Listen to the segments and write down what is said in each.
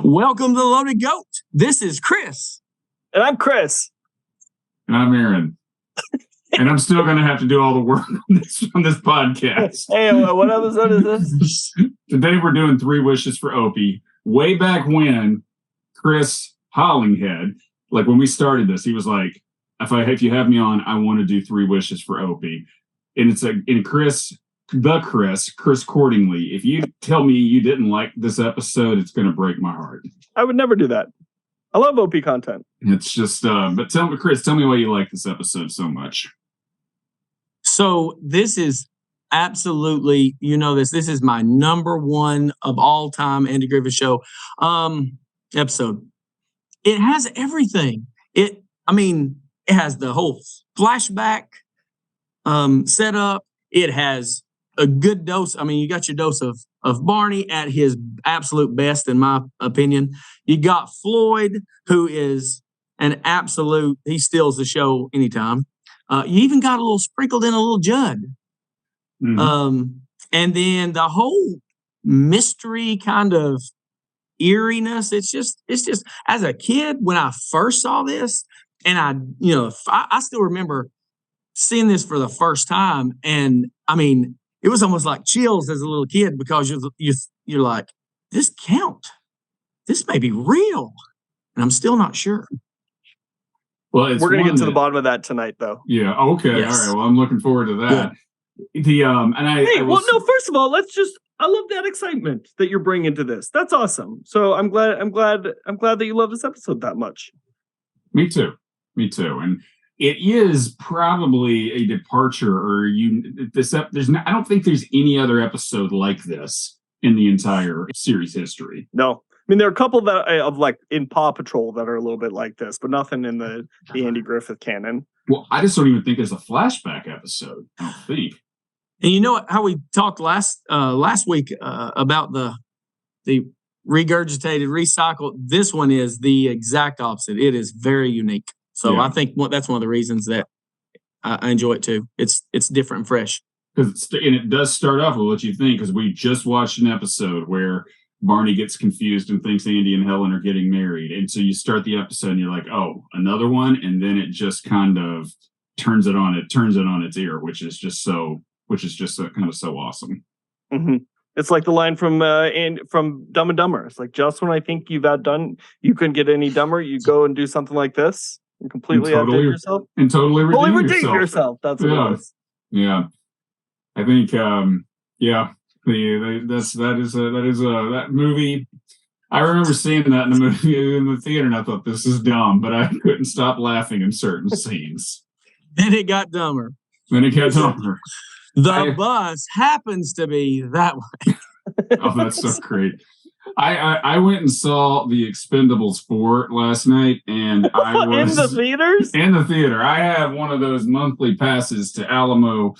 Welcome to the Loaded Goat. This is Chris. And I'm Chris. And I'm Aaron. And I'm still going to have to do all the work on this podcast. Hey, what episode is this? Today we're doing 3 Wishes for Opie. Way back when, Chris Hollinghead, like when we started this, he was like, if you have me on, I want to do 3 Wishes for Opie. And it's Chris Cordingly. If you tell me you didn't like this episode, it's going to break my heart. I would never do that. I love OP content. It's just, but tell me why you like this episode so much. So this is absolutely, this is my number one of all time Andy Griffith Show episode. It has everything. It has the whole flashback setup. It has a good dose. You got your dose of Barney at his absolute best, in my opinion. You got Floyd, who is an absolute, he steals the show anytime. You even got a little sprinkled in a little Judd. Mm-hmm. And then the whole mystery kind of eeriness. It's just as a kid, when I first saw this, and I still remember seeing this for the first time. And it was almost like chills as a little kid, because you're like, this may be real. And I'm still not sure. Well, we're going to get to the bottom of that tonight, though. Yeah. Okay. Yes. All right. Well, I'm looking forward to that. Yeah. First of all, I love that excitement that you're bringing to this. That's awesome. So I'm glad that you love this episode that much. Me too. And it is probably a departure, I don't think there's any other episode like this in the entire series history. No. There are a couple that of like in Paw Patrol that are a little bit like this, but nothing in the Andy Griffith canon. Well, I just don't even think it's a flashback episode. I don't think. And you know how we talked last week about the regurgitated, recycled. This one is the exact opposite. It is very unique. So yeah. I think that's one of the reasons that I enjoy it too. It's different and fresh. And it does start off with what you think, because we just watched an episode where Barney gets confused and thinks Andy and Helen are getting married. And so you start the episode and you're like, oh, another one. And then it just kind of turns it on its ear, which is just so kind of so awesome. Mm-hmm. It's like the line from Dumb and Dumber. It's like, just when I think you've outdone, you couldn't get any dumber, you go and do something like this and completely outdo yourself. And totally redeem yourself. That's what it is. Yeah. I think, that movie. I remember seeing that in the theater, and I thought, this is dumb, but I couldn't stop laughing in certain scenes. Then it got dumber. The bus happens to be that way. Oh, that's so great. I went and saw The Expendables 4 last night, and I was in the theaters. In the theater, I have one of those monthly passes to Alamo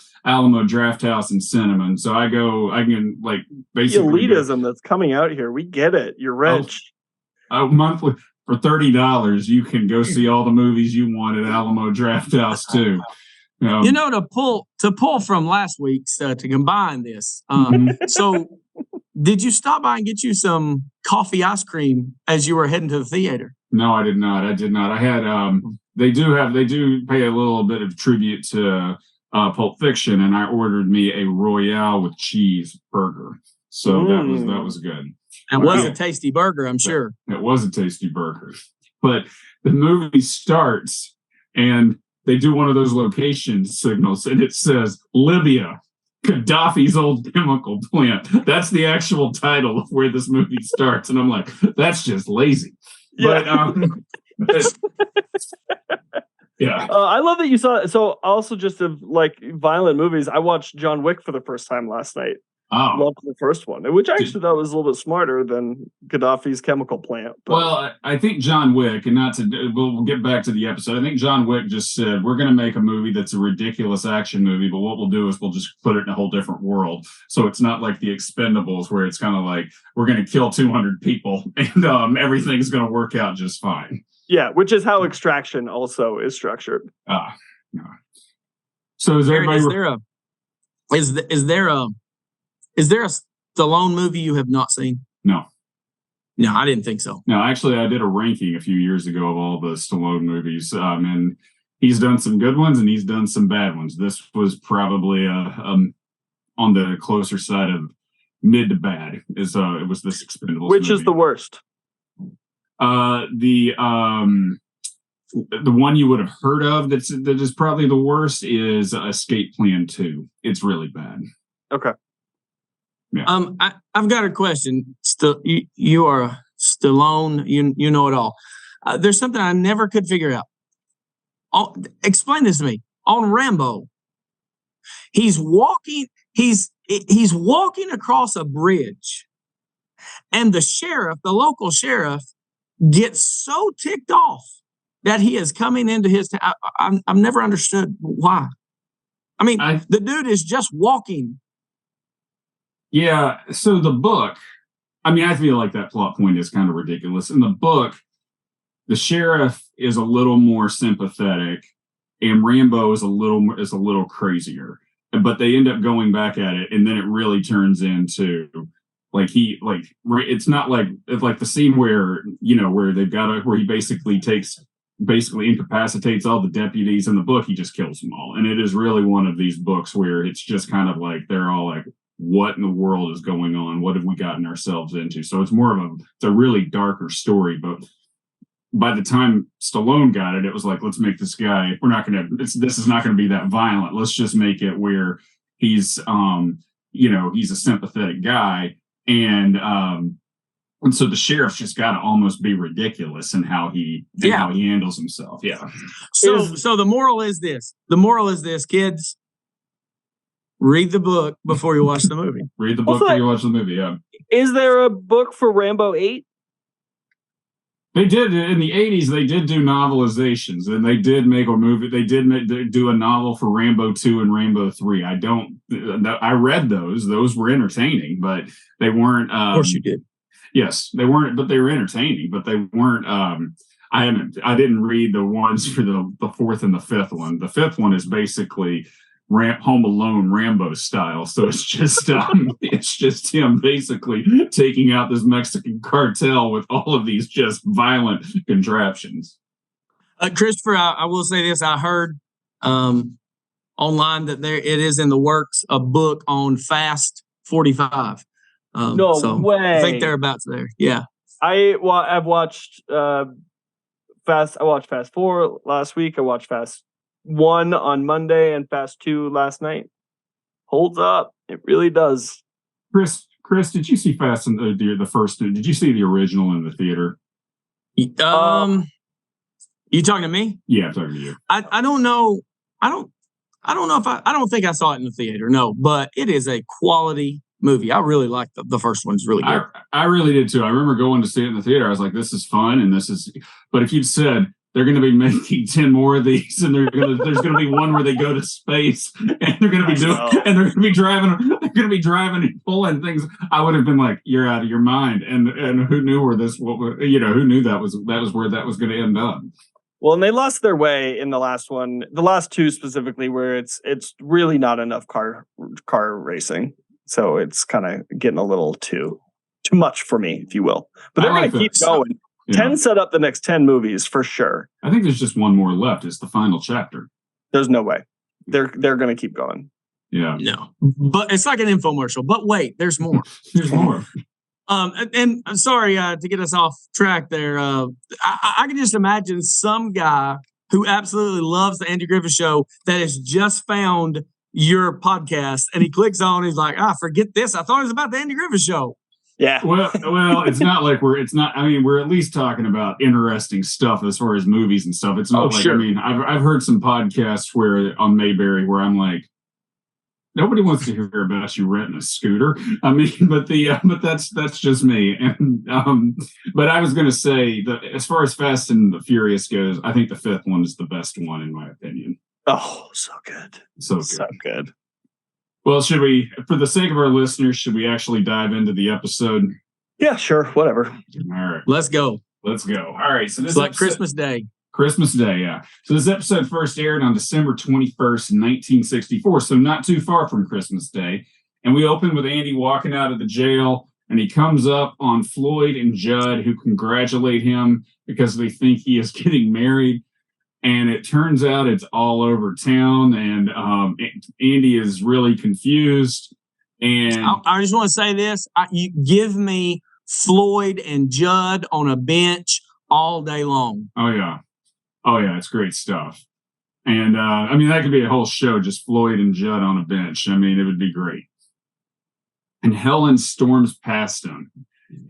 Draft House in Cinnamon, so I can like basically the elitism that's coming out here. We get it. You're rich. Monthly for $30, you can go see all the movies you want at Alamo Draft House too. To pull from last week's to combine this. So, did you stop by and get you some coffee ice cream as you were heading to the theater? No, I did not. I had they do pay a little bit of tribute to Pulp Fiction, and I ordered me a Royale with cheese burger. So that was good. It was a tasty burger, I'm sure. It was a tasty burger. But the movie starts and they do one of those location signals, and it says Libya, Gaddafi's old chemical plant. That's the actual title of where this movie starts. And I'm like, that's just lazy. Yeah. But yeah. I love that you saw it. So also just of like violent movies, I watched John Wick for the first time last night. Oh. Loved the first one, which I actually thought was a little bit smarter than Gaddafi's chemical plant. But. Well, I think John Wick, and we'll get back to the episode. I think John Wick just said, we're going to make a movie that's a ridiculous action movie, but what we'll do is we'll just put it in a whole different world. So it's not like The Expendables, where it's kind of like, we're going to kill 200 people and everything's going to work out just fine. Yeah, which is how Extraction also is structured. No. So is everybody... Is there a Stallone movie you have not seen? No. No, I didn't think so. No, actually, I did a ranking a few years ago of all the Stallone movies, and he's done some good ones and he's done some bad ones. This was probably on the closer side of mid to bad. It was this Expendables Which movie. is the worst? The one you would have heard of that is probably the worst is Escape Plan 2. It's really bad. Okay. Yeah. I've got a question. You are a Stallone. You know it all. There's something I never could figure out. Explain this to me. On Rambo, he's walking across a bridge, and the local sheriff, gets so ticked off that he is coming into his town. I've never understood why. I mean, the dude is just walking. Yeah. So the book, I mean, I feel like that plot point is kind of ridiculous. In the book, the sheriff is a little more sympathetic, and Rambo is a little crazier. But they end up going back at it, and then it really turns into it's not like the scene where where he basically incapacitates all the deputies. In the book, he just kills them all, and it is really one of these books where it's just kind of like they're all like, what in the world is going on? What have we gotten ourselves into? So it's more of a really darker story. But by the time Stallone got it, it was like, let's make this guy, this is not going to be that violent. Let's just make it where he's, he's a sympathetic guy. And so the sheriff's just got to almost be ridiculous in how he handles himself. Yeah. So the moral is this. The moral is this, kids. Read the book before you watch the movie. Read the book before you watch the movie. Yeah. Is there a book for Rambo 8? They did in the 80s. They did do novelizations, and they did make a movie. They did do a novel for Rambo 2 and Rambo 3. I read those. Those were entertaining, but they weren't. Of course, you did. Yes, they weren't, but they were entertaining. But they weren't. I didn't read the ones for the fourth and the fifth one. The fifth one is basically Home Alone Rambo style. So it's just him basically taking out this Mexican cartel with all of these just violent contraptions. Christopher, I will say this. I heard online that it is in the works a book on Fast 45. No way. I think they're about there. Yeah. I've watched Fast. I watched Fast 4 last week. I watched Fast 1 on Monday and Fast 2 last night. Holds up. It really does. Chris, did you see Fast and the first? Did you see the original in the theater? You talking to me? Yeah, I'm talking to you. I don't know. I don't think I saw it in the theater. No, but it is a quality movie. I really like the first one. It's really good. I really did too. I remember going to see it in the theater. I was like, this is fun, and but if you'd said they're going to be making 10 more of these, and there's going to be one where they go to space, and they're going to be driving and pulling things, I would have been like, you're out of your mind. And who knew who knew that was where that was going to end up. Well, and they lost their way in the last one, the last two specifically, where it's really not enough car racing. So it's kind of getting a little too much for me, if you will. But they're going to keep going. Yeah. 10 set up the next 10 movies for sure. I think there's just one more left. It's the final chapter. There's no way. They're going to keep going. Yeah. No. But it's like an infomercial. But wait, there's more. There's more. And I'm sorry to get us off track there. I can just imagine some guy who absolutely loves the Andy Griffith Show that has just found your podcast, and he clicks on, he's like, forget this. I thought it was about the Andy Griffith Show. Yeah. Well, it's not like we're at least talking about interesting stuff as far as movies and stuff. It's not sure. I mean, I've heard some podcasts on Mayberry where I'm like, nobody wants to hear about you renting a scooter. I mean, but that's just me. And but I was going to say that as far as Fast and the Furious goes, I think the fifth one is the best one in my opinion. Oh, so good. So good. Well, should we, for the sake of our listeners, should we actually dive into the episode? Yeah, sure. Whatever. All right. Let's go. All right. So this is like Christmas Day. Christmas Day, yeah. So this episode first aired on December 21st, 1964. So not too far from Christmas Day. And we open with Andy walking out of the jail. and he comes up on Floyd and Judd, who congratulate him because they think he is getting married. And it turns out it's all over town, and Andy is really confused. And I just want to say this: you give me Floyd and Judd on a bench all day long. Oh yeah, it's great stuff. And I mean, that could be a whole show, just Floyd and Judd on a bench. I mean, it would be great. And Helen storms past him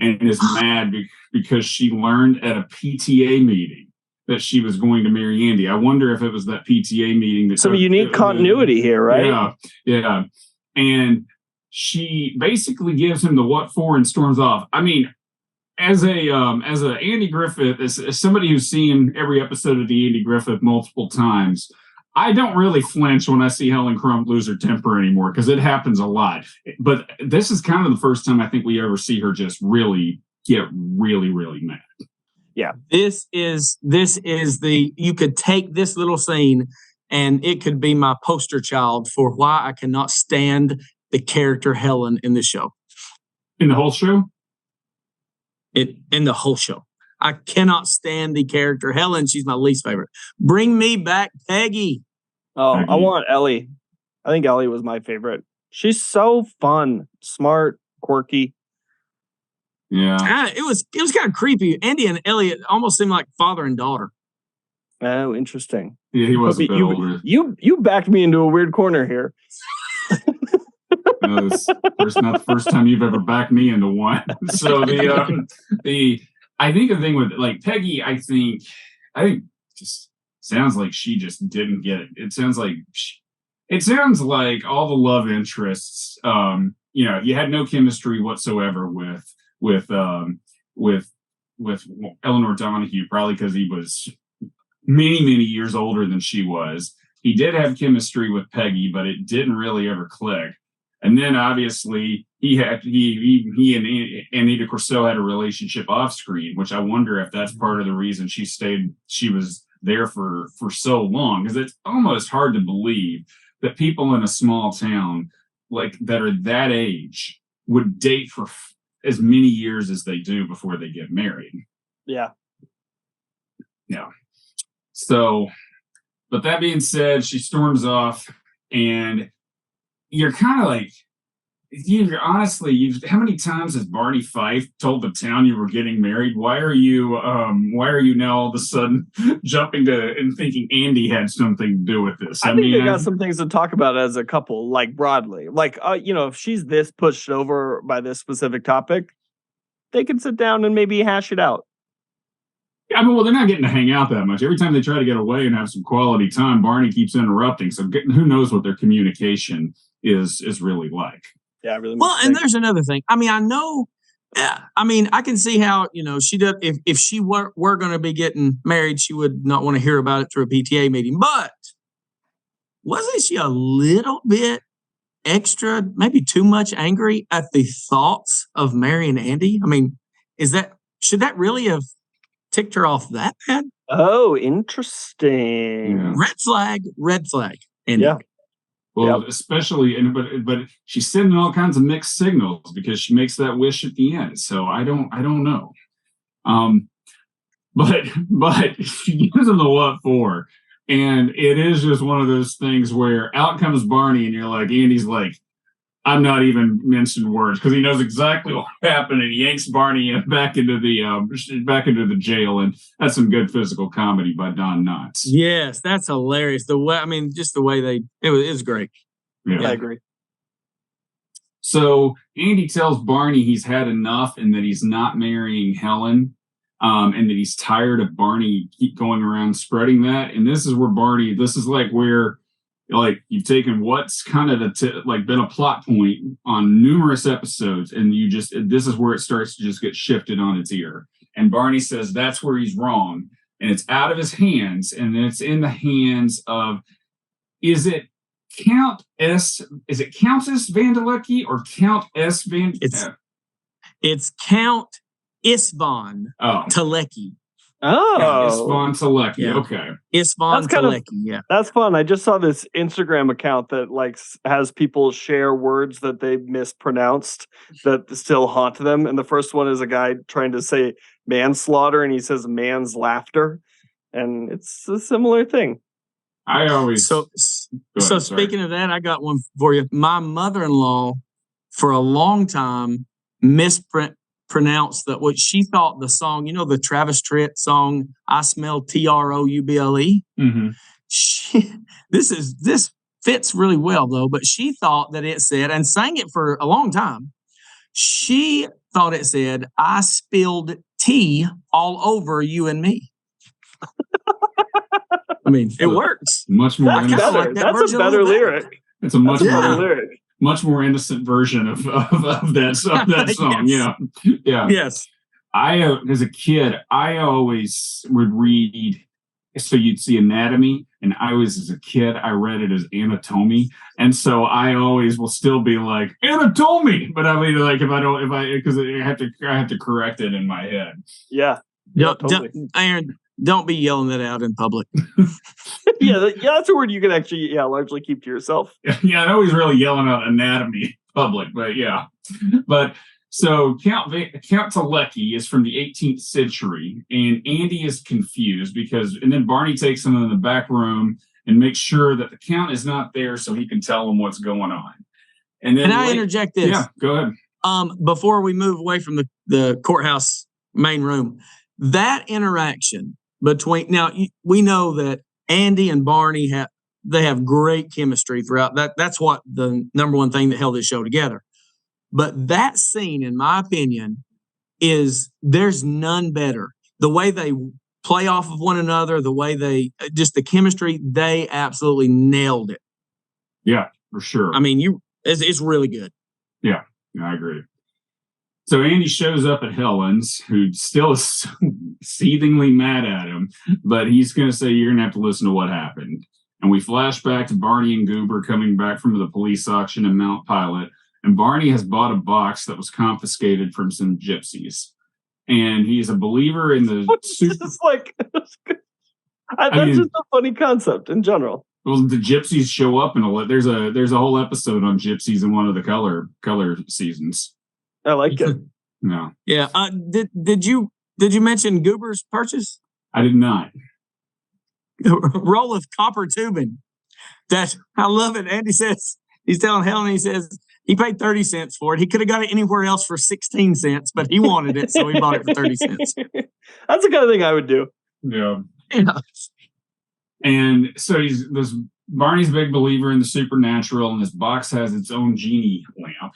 and is mad because she learned at a PTA meeting that she was going to marry Andy. I wonder if it was that PTA meeting. That some unique continuity here, right? Yeah. And she basically gives him the what for and storms off. I mean, as a Andy Griffith, as somebody who's seen every episode of the Andy Griffith multiple times, I don't really flinch when I see Helen Crump lose her temper anymore, because it happens a lot. But this is kind of the first time I think we ever see her just really get really, really mad. Yeah. This is you could take this little scene and it could be my poster child for why I cannot stand the character Helen in the show. In the whole show? In the whole show. I cannot stand the character Helen. She's my least favorite. Bring me back Peggy. Oh, Peggy. I want Ellie. I think Ellie was my favorite. She's so fun, smart, quirky. Yeah. It was kind of creepy. Andy and Elliot almost seemed like father and daughter. Oh, interesting. Yeah, he was a bit older. You backed me into a weird corner here. No, it's not the first time you've ever backed me into one. So I think the thing with like Peggy, I think just sounds like she just didn't get it. It sounds like all the love interests. You had no chemistry whatsoever with Eleanor Donahue, probably because he was many, many years older than she was. He did have chemistry with Peggy, but it didn't really ever click. And then obviously he and Anita Corso had a relationship off screen, which I wonder if that's part of the reason she was there for so long, because it's almost hard to believe that people in a small town like that are that age would date for as many years as they do before they get married. Yeah. So, but that being said, she storms off, and you're kind of like, how many times has Barney Fife told the town you were getting married? Why are you now all of a sudden jumping to and thinking Andy had something to do with this? I think they got some things to talk about as a couple, like broadly. Like, if she's this pushed over by this specific topic, they can sit down and maybe hash it out. Yeah, well, they're not getting to hang out that much. Every time they try to get away and have some quality time, Barney keeps interrupting. So who knows what their communication is really like. Yeah, really. Well, and there's another thing. I mean, I know. I can see how she does. If she were going to be getting married, she would not want to hear about it through a PTA meeting. But wasn't she a little bit extra, maybe too much angry at the thoughts of marrying Andy? I mean, should that really have ticked her off that bad? Oh, interesting. Yeah. Red flag. Andy. Yeah. Well, especially, but she's sending all kinds of mixed signals because she makes that wish at the end. So I don't know. But she gives him the what for, and it is just one of those things where out comes Barney, and you're like, Andy's like, I'm not even mentioning words, because he knows exactly what happened, and he yanks Barney back into the jail, and that's some good physical comedy by Don Knotts. Yes, that's hilarious. Just the way it was great. Yeah. I agree. So Andy tells Barney he's had enough and that he's not marrying Helen, and that he's tired of Barney keep going around spreading that. And this is where like you've taken what's kind of been a plot point on numerous episodes, and this is where it starts to just get shifted on its ear. And Barney says that's where he's wrong, and it's out of his hands, and it's in the hands of, is it Countess Vandelecki or Count S. Van? It's Count Isvan Telecki. Oh, Isvan Yeah. Okay. Isvan That's kind of- Talecki, yeah. that's fun. I just saw this Instagram account that like has people share words that they mispronounced that still haunt them. And the first one is a guy trying to say manslaughter, and he says man's laughter, and it's a similar thing. I always So sorry. speaking of that, I got one for you. My mother-in-law, for a long time, mispronounced that what she thought the song, you know, the Travis Tritt song, "I Smell Trouble." Mhm. This fits really well though, but she thought that it said, and sang it for a long time. She thought it said, "I spilled tea all over you and me." I mean, it works. much more That's kinda innocent. better. like that That's version a a better little better. lyric. It's a much That's a more better lyric. much more innocent version of that song. That song, Yes. yeah. Yes. I as a kid, I always would read. So you'd see anatomy, and I was as a kid, I read it as anatomy, and so I always will still be like anatomy, but I mean like because I have to correct it in my head. Yeah. Totally. Aaron, don't be yelling that out in public. yeah, that's a word you can actually largely keep to yourself. Yeah, I know he's really yelling out anatomy in public, but yeah. But so Count Talecki is from the 18th century, and Andy is confused and then Barney takes him in the back room and makes sure that the Count is not there so he can tell him what's going on. And then Can I interject this? Yeah, go ahead. Before we move away from the courthouse main room, that interaction between we know that Andy and Barney have great chemistry throughout. That's what the number one thing that held this show together. But that scene, in my opinion, there's none better. The way they play off of one another, the way the chemistry, they absolutely nailed it. Yeah, for sure. I mean, it's really good. Yeah, I agree. So Andy shows up at Helen's, who still is seethingly mad at him, but he's going to say, "You're going to have to listen to what happened." And we flash back to Barney and Goober coming back from the police auction in Mount Pilot, and Barney has bought a box that was confiscated from some gypsies. And he's a believer in the It's like that's just a funny concept in general. Well, the gypsies show up there's a whole episode on gypsies in one of the color seasons. I like it. No. Yeah. Did you mention Goober's purchase? I did not. A roll of copper tubing. That I love it. Andy says he's telling Helen, he says he paid 30 cents for it. He could have got it anywhere else for 16 cents, but he wanted it, so he bought it for 30 cents. That's the kind of thing I would do. Yeah. Yeah. And so Barney's a big believer in the supernatural, and this box has its own genie lamp.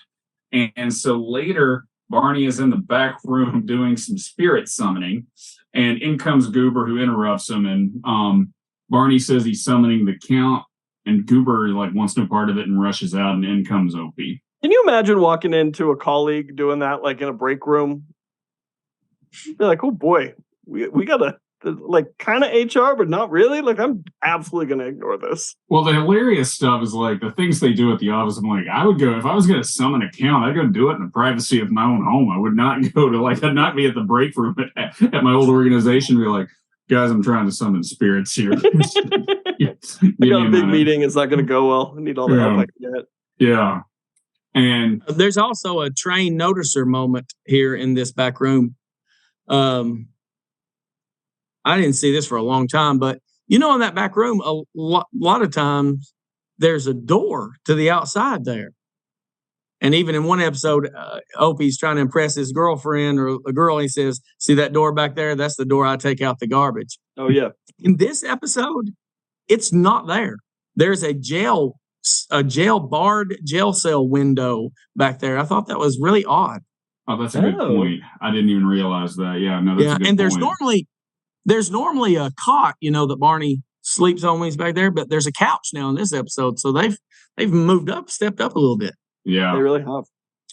And so later, Barney is in the back room doing some spirit summoning, and in comes Goober, who interrupts him. And Barney says he's summoning the Count, and Goober wants no part of it and rushes out, and in comes Opie. Can you imagine walking into a colleague doing that, like in a break room? You're like, oh boy, we gotta kind of HR, but not really. Like, I'm absolutely gonna ignore this. Well, the hilarious stuff is the things they do at the office. I'm like, I would go if I was going to summon a Count. I'd go do it in the privacy of my own home. I would not go to I'd not be at the break room at my old organization. And be like, guys, I'm trying to summon spirits here. I got a big meeting. It's not going to go well. I need all the help I can get. Yeah. And there's also a train noticer moment here in this back room. I didn't see this for a long time, but in that back room, a lot of times there's a door to the outside there. And even in one episode, Opie's trying to impress his girlfriend or a girl. And he says, "See that door back there? That's the door I take out the garbage." Oh, yeah. In this episode, it's not there. There's a barred jail cell window back there. I thought that was really odd. Oh, that's a good point. I didn't even realialize that. Yeah, no, that's a good and point. There's normally a cot, that Barney sleeps on when he's back there, but there's a couch now in this episode, so they've stepped up a little bit. Yeah, they really have.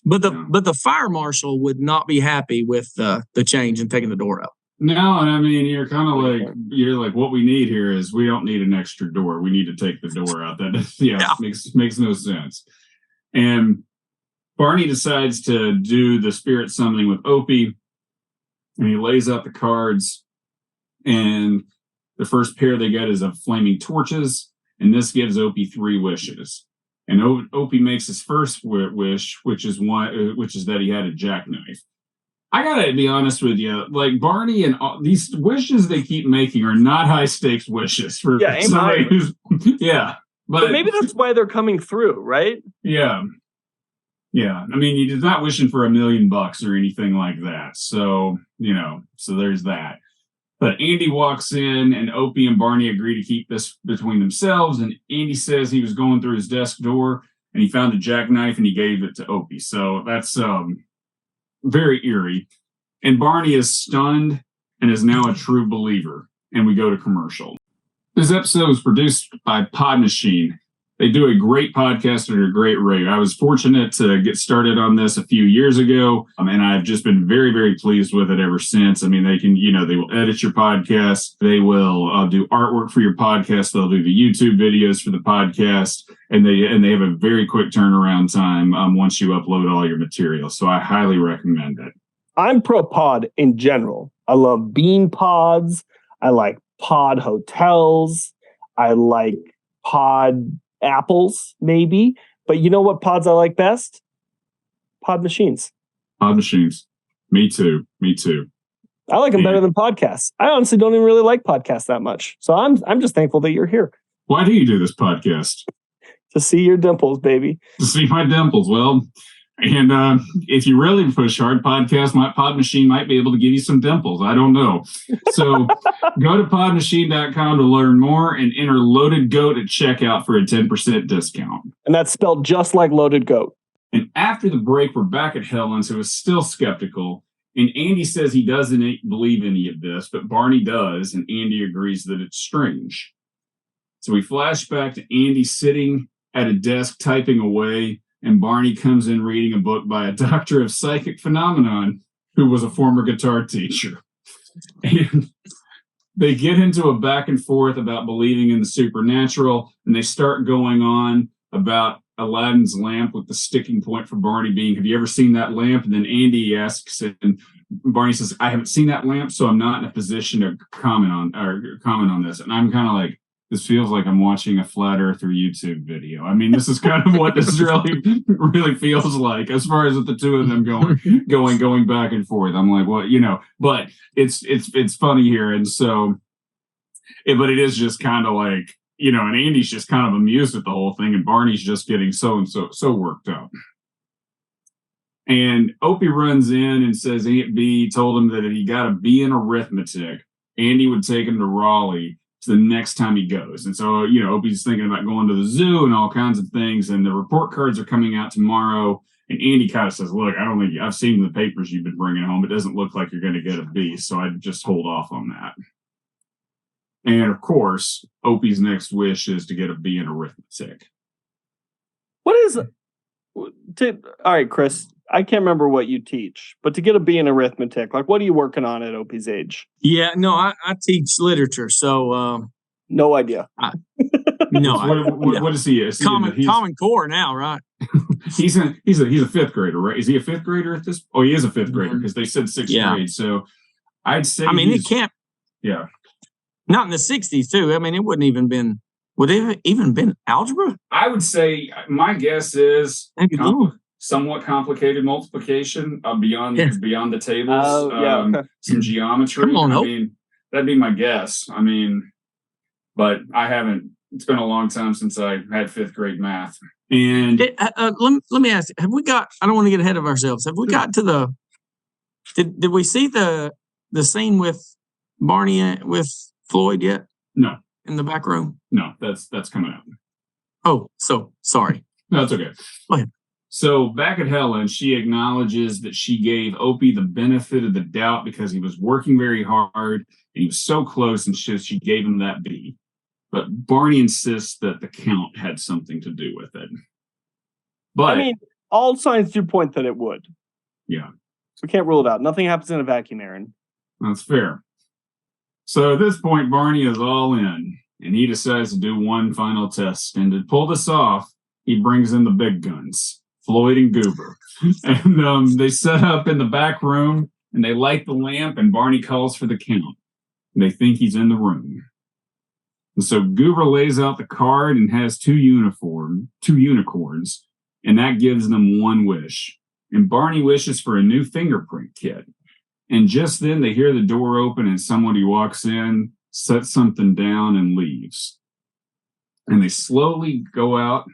But the fire marshal would not be happy with the change and taking the door out. No, and I mean you're kind of like what we need here is we don't need an extra door. We need to take the door out. That makes no sense. And Barney decides to do the spirit summoning with Opie, and he lays out the cards. And the first pair they get is of flaming torches, and this gives Opie 3 wishes. And Opie makes his first wish, which is that he had a jackknife. I gotta be honest with you, like Barney and these wishes they keep making are not high stakes wishes for somebody who's but maybe that's why they're coming through, right? Yeah. I mean, he's not wishing for $1 million or anything like that. So so there's that. But Andy walks in, and Opie and Barney agree to keep this between themselves. And Andy says he was going through his desk door and he found a jackknife and he gave it to Opie. So that's very eerie. And Barney is stunned and is now a true believer. And we go to commercial. This episode was produced by Pod Machine. They do a great podcast at a great rate. I was fortunate to get started on this a few years ago, and I've just been very, very pleased with it ever since. I mean, they will edit your podcast. They will do artwork for your podcast. They'll do the YouTube videos for the podcast, and they have a very quick turnaround time once you upload all your material. So I highly recommend it. I'm pro pod in general. I love bean pods. I like pod hotels. I like pod apples, maybe. But you know what pods I like best? Pod machines. Pod machines. Me too. I like them better than podcasts. I honestly don't even really like podcasts that much. So I'm just thankful that you're here. Why do you do this podcast? To see your dimples, baby. To see my dimples. Well, and if you really push hard, my Pod Machine might be able to give you some dimples. I don't know. So go to podmachine.com to learn more and enter Loaded Goat at checkout for a 10% discount. And that's spelled just like Loaded Goat. And after the break, we're back at Helen's, who is still skeptical. And Andy says he doesn't believe any of this, but Barney does. And Andy agrees that it's strange. So we flash back to Andy sitting at a desk typing away. And Barney comes in reading a book by a doctor of psychic phenomenon who was a former guitar teacher. And they get into a back and forth about believing in the supernatural, and they start going on about Aladdin's lamp, with the sticking point for Barney being, have you ever seen that lamp? And then Andy asks, and Barney says, I haven't seen that lamp, so I'm not in a position to comment on this. And I'm kind of like, this feels like I'm watching a flat earther YouTube video. I mean, this is kind of what this really feels like, as far as with the two of them going back and forth. I'm like, well, but it's funny here. And so, but it is just kind of like, and Andy's just kind of amused at the whole thing, and Barney's just getting so worked up. And Opie runs in and says Aunt B told him that if he got a B in arithmetic, Andy would take him to Raleigh the next time he goes. And so, Opie's thinking about going to the zoo and all kinds of things, and the report cards are coming out tomorrow. And Andy kind of says, look, I've seen the papers you've been bringing home. It doesn't look like you're going to get a B, so I'd just hold off on that. And of course, Opie's next wish is to get a B in arithmetic. All right, Chris, I can't remember what you teach, but to get a B in arithmetic, like, what are you working on at Opie's age? Yeah, no, I teach literature, so no idea. What is he? Common Core now, right? he's a fifth grader, right? Is he a fifth grader at this? Oh, he is a fifth grader, because they said sixth grade. So I'd say, it can't. Yeah, not in the 60s too. I mean, it wouldn't even been. Would it have even been algebra? I would say my guess is somewhat complicated multiplication beyond the tables. Some geometry. Come on, that'd be my guess. But I haven't. It's been a long time since I had fifth grade math. And let me ask you: have we got? I don't want to get ahead of ourselves. Have we got to the? Did we see the scene with Barney with Floyd yet? No. In the back room? No, that's coming up. Oh, so sorry. No, that's okay. Go ahead. So back at Helen, she acknowledges that she gave Opie the benefit of the doubt because he was working very hard and he was so close, and she gave him that B. But Barney insists that the count had something to do with it. But all signs do point that it would. Yeah. So we can't rule it out. Nothing happens in a vacuum, Aaron. That's fair. So at this point, Barney is all in, and he decides to do one final test. And to pull this off, he brings in the big guns, Floyd and Goober. And they set up in the back room, and they light the lamp, and Barney calls for the count. They think he's in the room. And so Goober lays out the card and has two unicorns, and that gives them one wish. And Barney wishes for a new fingerprint kit. And just then they hear the door open and somebody walks in, sets something down, and leaves. And they slowly go out,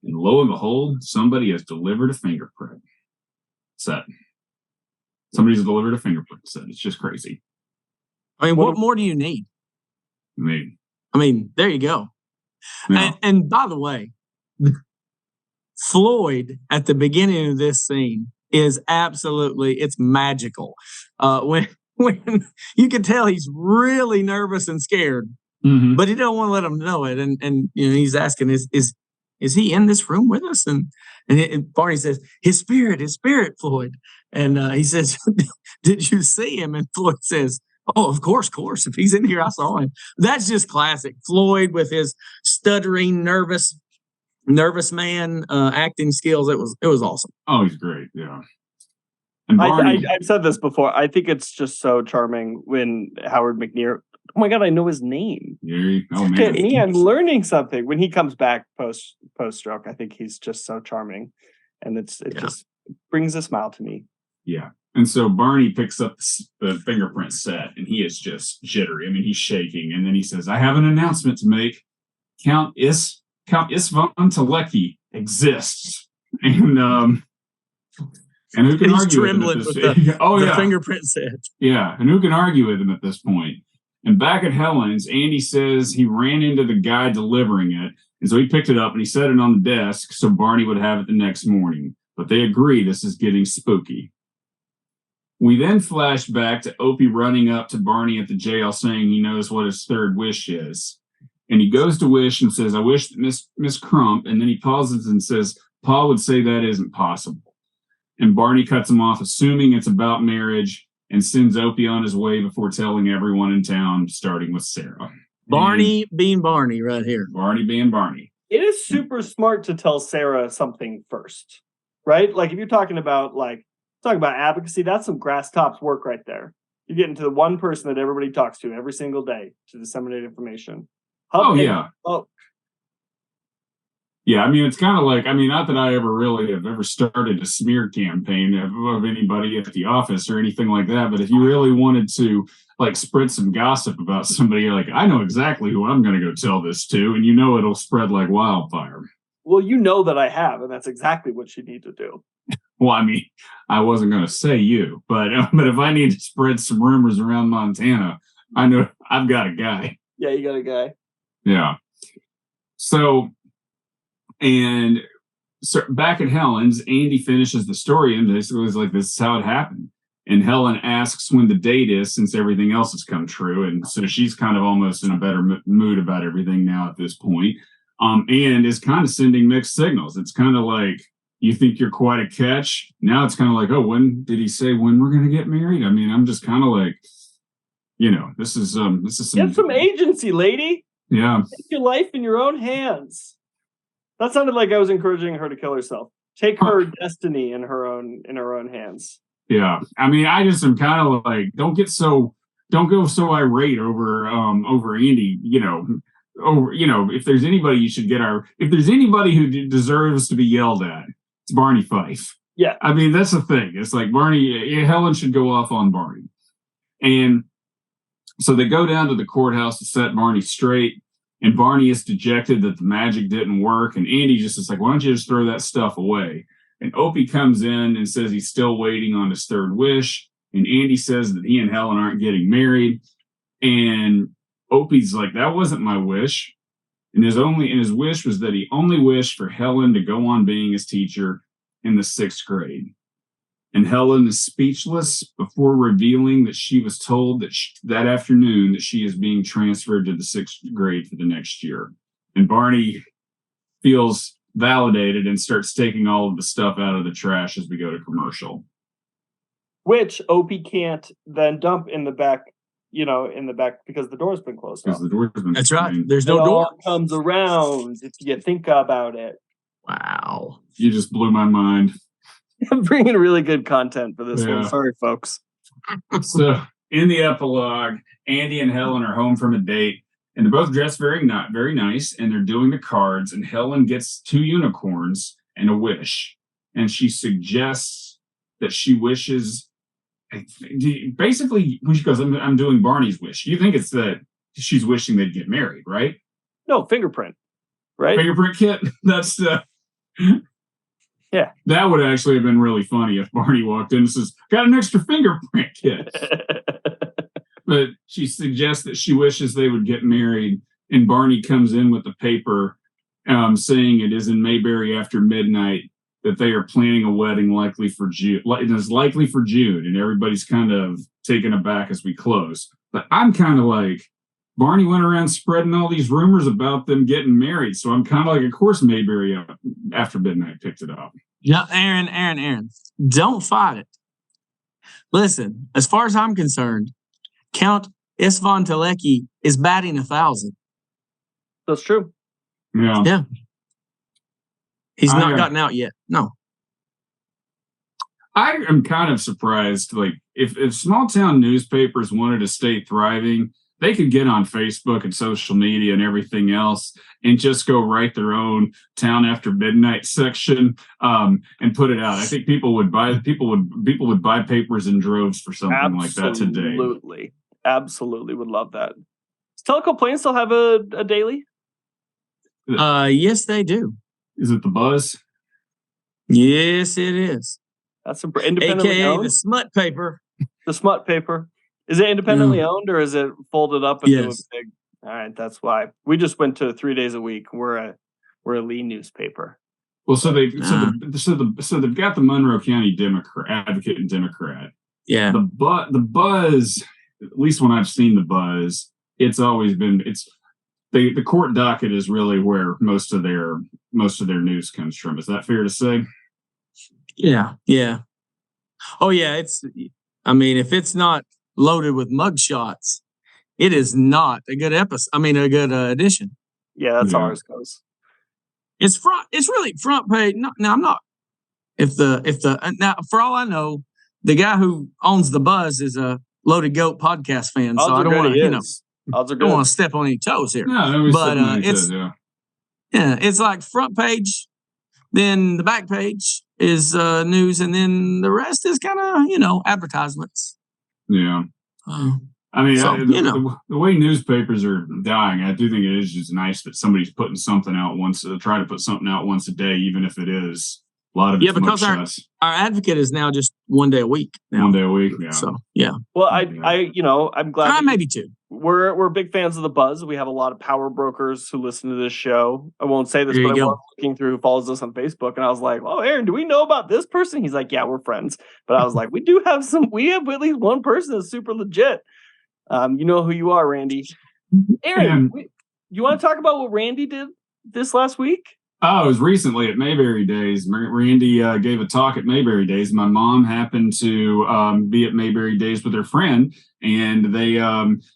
and lo and behold, somebody has delivered a fingerprint set. Somebody's delivered a fingerprint set. It's just crazy. I mean, what more do you need? I mean, there you go. Yeah. And by the way, Floyd at the beginning of this scene is it's magical. When you can tell he's really nervous and scared, but he don't want to let him know it. And he's asking, is he in this room with us? And Barney says, his spirit, Floyd. And he says, did you see him? And Floyd says, oh, of course. If he's in here, I saw him. That's just classic. Floyd with his stuttering, nervous man acting skills. It was awesome. Oh, he's great. Yeah. And Barney, I've said this before. I think it's just so charming when Howard McNear. Oh my God, I know his name. Oh, Look at me, I'm learning something. When he comes back post stroke, I think he's just so charming, and it just brings a smile to me. Yeah. And so Barney picks up the fingerprint set, and he is just jittery. I mean, he's shaking, and then he says, "I have an announcement to make. Count Istvan Telecki exists." And who can argue with him at this point? The fingerprint set. Yeah, and who can argue with him at this point? And back at Helen's, Andy says he ran into the guy delivering it, and so he picked it up and he set it on the desk so Barney would have it the next morning. But they agree this is getting spooky. We then flash back to Opie running up to Barney at the jail saying he knows what his third wish is. And he goes to wish and says, "I wish that Miss Crump," and then he pauses and says, "Pa would say that isn't possible." And Barney cuts him off, assuming it's about marriage, and sends Opie on his way before telling everyone in town, starting with Sarah. Barney being Barney right here. Barney being Barney. It is super smart to tell Sarah something first, right? Like if you're talking about advocacy, that's some grass tops work right there. You're getting to the one person that everybody talks to every single day to disseminate information. Yeah, I mean, it's kind of like, not that I have ever started a smear campaign of anybody at the office or anything like that, but if you really wanted to spread some gossip about somebody, you're like, I know exactly who I'm going to go tell this to, and it'll spread like wildfire. Well, you know that I have, and that's exactly what you need to do. Well, I wasn't going to say you, but if I need to spread some rumors around Montana, I know I've got a guy. Yeah, you got a guy. Yeah. So back at Helen's, Andy finishes the story and basically is like, this is how it happened. And Helen asks when the date is, since everything else has come true. And so she's kind of almost in a better mood about everything now at this point. And is kind of sending mixed signals. It's kind of like, you think you're quite a catch. Now it's kind of like, oh, when did he say when we're going to get married? I'm just kind of like, this is some... Get some agency, lady. Yeah. Take your life in your own hands. That sounded like I was encouraging her to kill herself. Take her destiny in her own hands. Yeah. I just am kind of like, don't go so irate over Andy, if there's anybody if there's anybody who deserves to be yelled at, it's Barney Fife. Yeah. That's the thing. It's like Helen should go off on Barney. And so they go down to the courthouse to set Barney straight. And Barney is dejected that the magic didn't work. And Andy just is like, why don't you just throw that stuff away? And Opie comes in and says he's still waiting on his third wish. And Andy says that he and Helen aren't getting married. And Opie's like, that wasn't my wish. And his wish was that he only wished for Helen to go on being his teacher in the 6th grade. And Helen is speechless before revealing that she was told that afternoon that she is being transferred to the 6th grade for the next year. And Barney feels validated and starts taking all of the stuff out of the trash as we go to commercial. Which Opie can't then dump in the back, because the door's been closed. That's right. There's no door. All comes around if you think about it. Wow. You just blew my mind. I'm bringing really good content for this one. Sorry, folks. in the epilogue, Andy and Helen are home from a date, and they're both dressed very nice, and they're doing the cards, and Helen gets 2 unicorns and a wish, and she suggests that she wishes. Basically, when she goes, I'm doing Barney's wish. You think it's that she's wishing they'd get married, right? No, fingerprint, right? Fingerprint kit. That's yeah. That would actually have been really funny if Barney walked in and says, "Got an extra fingerprint kit." But she suggests that she wishes they would get married, and Barney comes in with the paper saying it is in Mayberry after midnight, that they are planning a wedding likely for June. It is likely for June, and everybody's kind of taken aback as we close. But I'm kind of like, Barney went around spreading all these rumors about them getting married, so I'm kind of like, of course Mayberry after midnight picked it up. Yeah, Aaron, don't fight it. Listen, as far as I'm concerned, Count Istvan Teleki is batting 1,000. That's true. Yeah. He's not gotten out yet. No. I am kind of surprised. Like, if small town newspapers wanted to stay thriving, they could get on Facebook and social media and everything else and just go write their own town after midnight section and put it out. I think people would buy papers in droves for something like that today. Absolutely would love that. Does Teleco Plain still have a daily? Yes, they do. Is it the Buzz? Yes, it is. That's independently AKA owned? the smut paper. The smut paper. Is it independently owned, or is it folded up into a big? All right, that's why we just went to 3 days a week. We're a Lee newspaper. Well, so they've got the Monroe County Advocate and Democrat. Yeah. The Buzz, at least when I've seen the Buzz, it's always been the court docket is really where most of their news comes from. Is that fair to say? Yeah. Oh yeah, if it's not loaded with mugshots, it is not a good episode. A good edition. Yeah, that's how ours goes. It's really front page. No, I'm not. Now, for all I know, the guy who owns the Buzz is a Loaded Goat podcast fan, so I don't want to, don't want to step on any toes here. No, but it's like front page, then the back page is news, and then the rest is kind of advertisements. Yeah. The way newspapers are dying, I do think it is just nice that somebody's putting something out trying to put something out once a day, even if it is a lot of because our Advocate is now just 1 day a week. Now. 1 day a week, yeah. So yeah. Well, I'm glad. Maybe 2. We're big fans of the Buzz. We have a lot of power brokers who listen to this show. I won't say this, but I was looking through who follows us on Facebook, and I was like, "Oh, Aaron, do we know about this person?" He's like, "Yeah, we're friends." But I was like, "We have at least one person that's super legit." You know who you are, Randy. Aaron, you want to talk about what Randy did this last week? Oh, it was recently at Mayberry Days. Randy gave a talk at Mayberry Days. My mom happened to be at Mayberry Days with her friend, and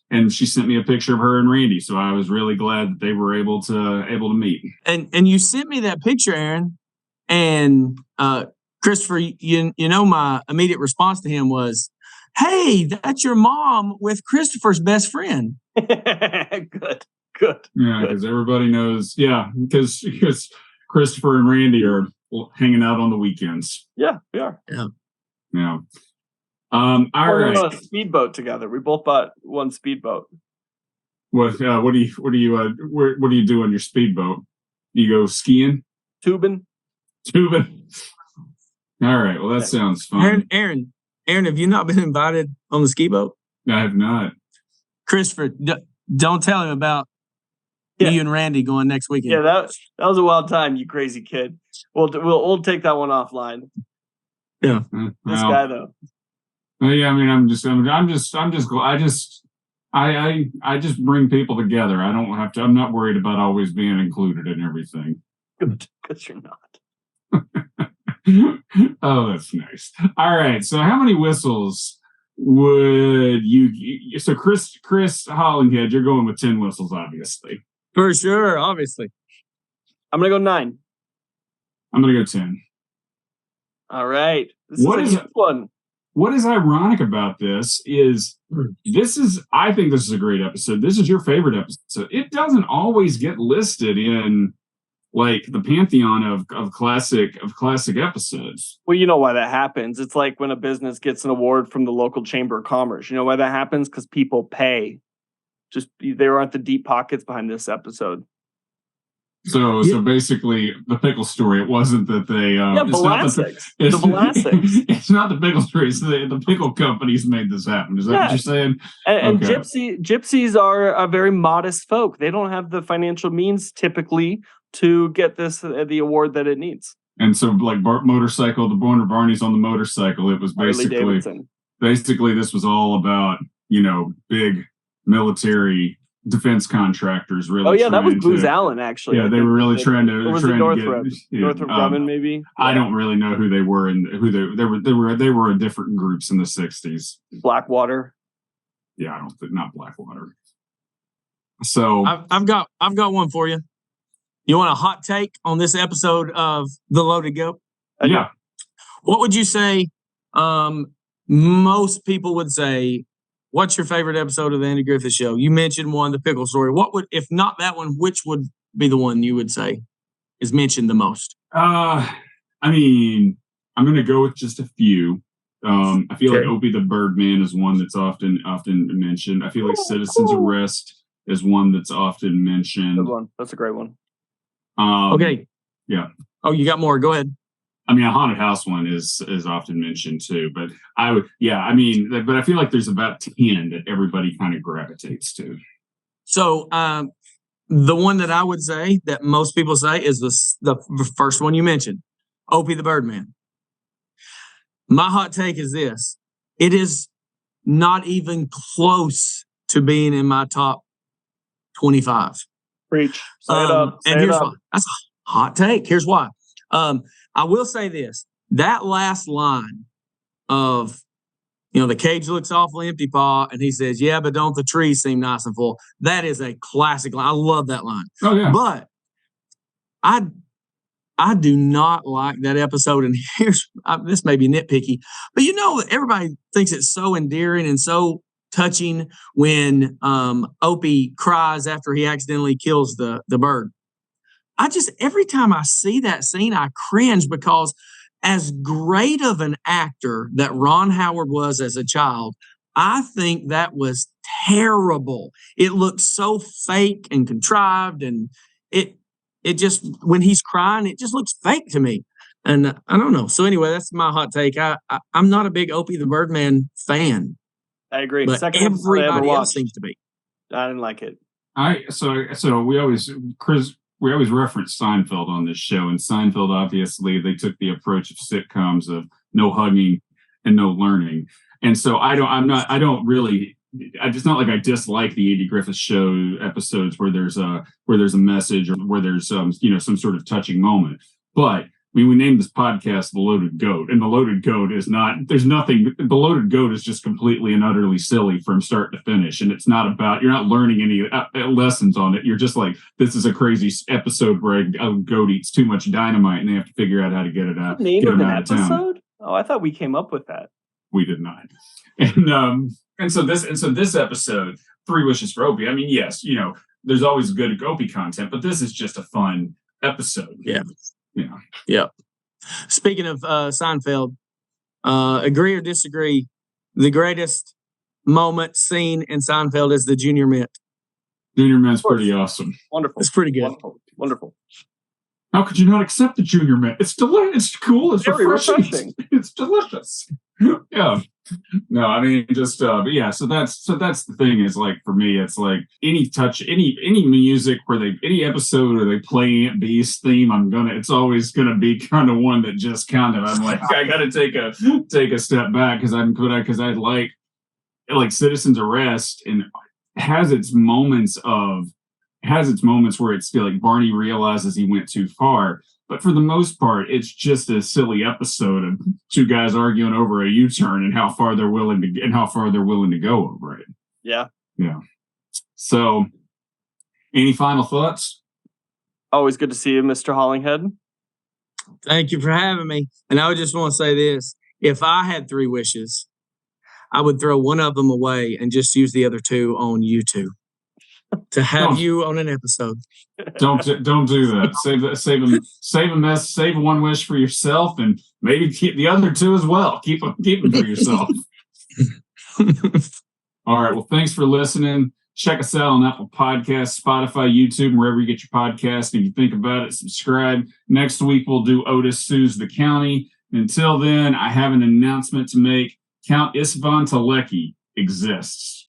and she sent me a picture of her and Randy. So I was really glad that they were able to meet. And you sent me that picture, Aaron, and Christopher. My immediate response to him was, "Hey, that's your mom with Christopher's best friend." Good. Yeah, because everybody knows. Yeah, because Christopher and Randy are hanging out on the weekends. Yeah, we are. Yeah. All right. On a speedboat together. We both bought one speedboat. What do you do on your speedboat? You go skiing? Tubing. All right. Well, that sounds fun. Aaron, have you not been invited on the ski boat? I have not. Christopher, don't tell him about you and Randy going next weekend. Yeah, that was a wild time, you crazy kid. We'll take that one offline. Yeah, this guy though. Yeah, I'm just I just bring people together. I don't have to. I'm not worried about always being included in everything. Good, because you're not. Oh, that's nice. All right. So, how many whistles would you? So, Chris Hollinghead, you're going with 10 whistles, obviously. For sure, obviously. I'm gonna go 9. I'm gonna go 10. All right. This is a good one. what is ironic about this is I think this is a great episode. This is your favorite episode. It doesn't always get listed in like the pantheon of classic episodes. Well, you know why that happens. It's like when a business gets an award from the local chamber of commerce. You know why that happens? Because people pay. Just there aren't the deep pockets behind this episode. So basically, the pickle story. It wasn't that they. It's not the pickle story. It's the pickle companies made this happen. Is that what you're saying? And gypsies are a very modest folk. They don't have the financial means typically to get this the award that it needs. And so, like motorcycle, the Bonner Barney's on the motorcycle. It was basically this was all about big military defense contractors. Really, oh yeah, that was Booz Allen actually. Yeah, they were really trying to Northrop Grumman, maybe. I don't really know who they were and who they were in different groups in the 60s. Blackwater. Yeah, I don't think not Blackwater. So I've got one for you. You want a hot take on this episode of The Loaded Goat? Yeah. What would you say? Most people would say, what's your favorite episode of the Andy Griffith Show? You mentioned one, the pickle story. What would, if not that one, which would be the one you would say is mentioned the most? I mean, I'm going to go with just a few. I feel like Opie the Birdman is one that's often mentioned. I feel like Citizen's Arrest is one that's often mentioned. Good one. That's a great one. Okay. Yeah. Oh, you got more. Go ahead. I mean, a haunted house one is often mentioned too, but but I feel like there's about 10 that everybody kind of gravitates to. So, the one that I would say that most people say is the first one you mentioned, Opie the Birdman. My hot take is this: it is not even close to being in my top 25. Preach. Say it up. And here's why. That's a hot take. Here's why. I will say this: that last line of, the cage looks awfully empty, Pa, and he says, "Yeah, but don't the trees seem nice and full?" That is a classic line. I love that line. Oh yeah. But I do not like that episode, and this may be nitpicky, but everybody thinks it's so endearing and so touching when Opie cries after he accidentally kills the bird. Every time I see that scene, I cringe because as great of an actor that Ron Howard was as a child, I think that was terrible. It looked so fake and contrived, and it just, when he's crying, it just looks fake to me. And I don't know. So anyway, that's my hot take. I'm not a big Opie the Birdman fan. I agree. But everybody else seems to be. I didn't like it. So we always reference Seinfeld on this show, and Seinfeld, obviously, they took the approach of sitcoms of no hugging and no learning. And so it's not like I dislike the Andy Griffith Show episodes where there's a message or where there's some sort of touching moment. But we named this podcast The Loaded Goat, and The Loaded Goat is not, there's nothing, The Loaded Goat is just completely and utterly silly from start to finish. And it's not about, you're not learning any lessons on it. You're just like, this is a crazy episode where a goat eats too much dynamite and they have to figure out how to get it out. Name of an episode? Oh, I thought we came up with that. We did not. And so this episode, 3 Wishes for Opie. I mean, yes, there's always good Opie content, but this is just a fun episode. Yeah. Yeah. Yeah. Speaking of Seinfeld, agree or disagree, the greatest scene in Seinfeld is the Junior Mint. Junior Mint's pretty awesome. Wonderful. It's pretty good. Wonderful. How could you not accept the Junior Mint? It's delicious. It's cool. It's very refreshing. It's delicious. Yeah. No, I mean, just but yeah. So that's the thing. Is like, for me, it's like any music where any episode where they play Aunt Bee's theme, it's always gonna be kind of one that just kind of, I'm like, I gotta take a step back because I like Citizen's Arrest, and has its moments where it's still like Barney realizes he went too far. But for the most part, it's just a silly episode of 2 guys arguing over a U-turn and how far they're willing to go over it. Yeah. Yeah. So, any final thoughts? Always good to see you, Mr. Hollinghead. Thank you for having me. And I would just want to say this: if I had 3 wishes, I would throw one of them away and just use the other 2 on YouTube to have you on an episode. Don't do that. Save one wish for yourself, and maybe keep the other 2 as well. Keep them for yourself. All right. Well, thanks for listening. Check us out on Apple Podcasts, Spotify, YouTube, and wherever you get your podcast. If you think about it, subscribe. Next week, we'll do Otis Sues the County. Until then, I have an announcement to make. Count Istvan Telecki exists.